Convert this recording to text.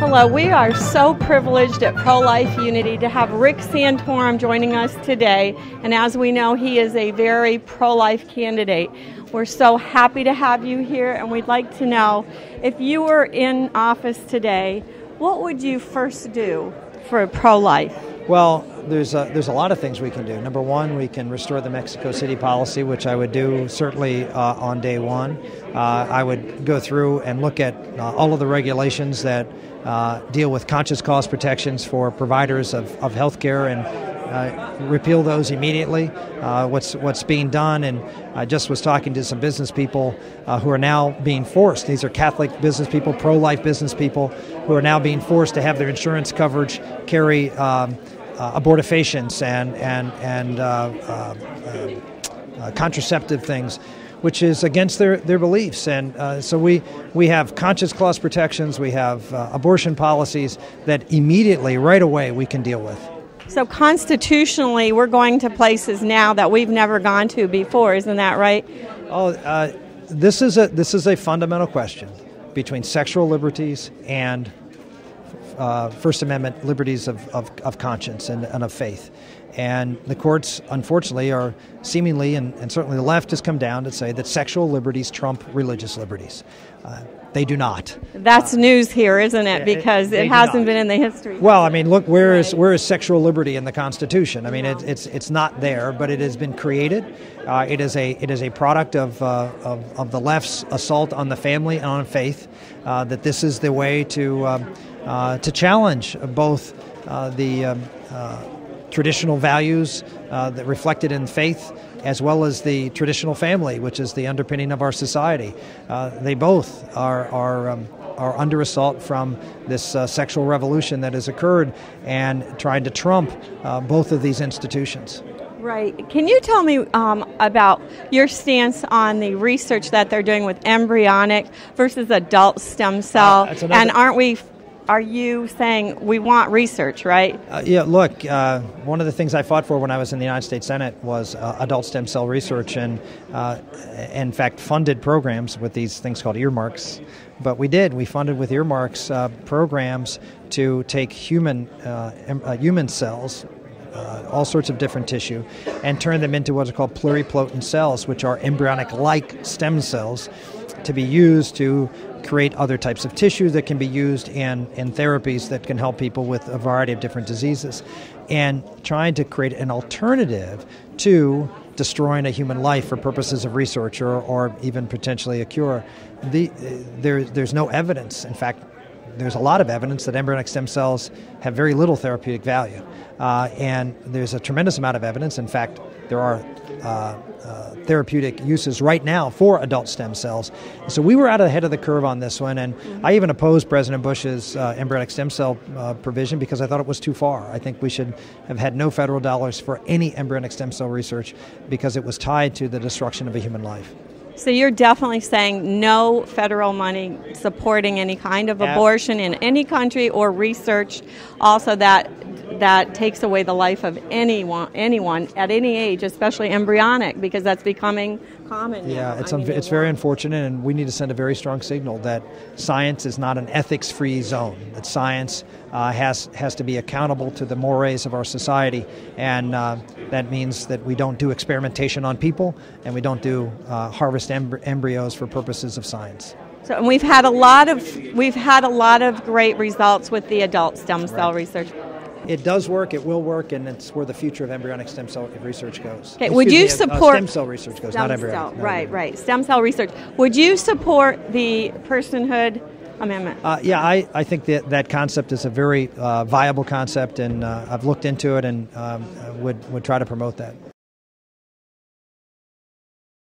Hello, we are so privileged at Pro-Life Unity to have Rick Santorum joining us today, and as we know, he is a very pro-life candidate. We're so happy to have you here, and we'd like to know, if you were in office today, what would you first do for pro-life? Well, there's a lot of things we can do. Number one, we can restore the Mexico City policy, which I would do certainly on day one. I would go through and look at all of the regulations that deal with conscious cause protections for providers of health care and repeal those immediately. What's being done, and I just was talking to some business people who are now being forced. These are Catholic business people, pro-life business people, who are now being forced to have their insurance coverage carry abortifacients and contraceptive things, which is against their beliefs. And so we have conscious cause protections, we have abortion policies that immediately, right away, we can deal with. So constitutionally, we're going to places now that we've never gone to before, isn't that right? This is a fundamental question between sexual liberties and First Amendment liberties of conscience and of faith. And the courts, unfortunately, are seemingly, and certainly the left has come down to say that sexual liberties trump religious liberties. They do not. That's news here, isn't it? Because it hasn't been in the history. Well, I mean, look, where is sexual liberty in the Constitution? I mean, it's not there, but it has been created. It is a product of the left's assault on the family and on faith. That this is the way to challenge both the traditional values that reflected in faith, as well as the traditional family, which is the underpinning of our society. They both are under assault from this sexual revolution that has occurred and tried to trump both of these institutions. Right. Can you tell me about your stance on the research that they're doing with embryonic versus adult stem cell? And are you saying we want research, right? Yeah, look, one of the things I fought for when I was in the United States Senate was adult stem cell research, and in fact funded programs with these things called earmarks. But we funded with earmarks programs to take human cells, all sorts of different tissue, and turn them into what are called pluripotent cells, which are embryonic-like stem cells to be used to create other types of tissue that can be used in therapies that can help people with a variety of different diseases, and trying to create an alternative to destroying a human life for purposes of research or even potentially a cure. There's no evidence. In fact, there's a lot of evidence that embryonic stem cells have very little therapeutic value. And there's a tremendous amount of evidence. In fact, there are therapeutic uses right now for adult stem cells. So we were out ahead of the curve on this one, and I even opposed President Bush's embryonic stem cell provision because I thought it was too far. I think we should have had no federal dollars for any embryonic stem cell research because it was tied to the destruction of a human life. So you're definitely saying no federal money supporting any kind of abortion in any country, or research also that takes away the life of anyone at any age, especially embryonic, because that's becoming common. Yeah, it's very unfortunate, and we need to send a very strong signal that science is not an ethics-free zone, that science has to be accountable to the mores of our society, and that means that we don't do experimentation on people, and we don't do harvest embryos for purposes of science. So, and we've had a lot of great results with the adult stem cell research. It does work, it will work, and it's where the future of embryonic stem cell research goes. Okay, would you support stem cell research goes, not embryonic. Right. Stem cell research. Would you support the personhood amendment? Yeah, I think that concept is a very viable concept, and I've looked into it and would try to promote that.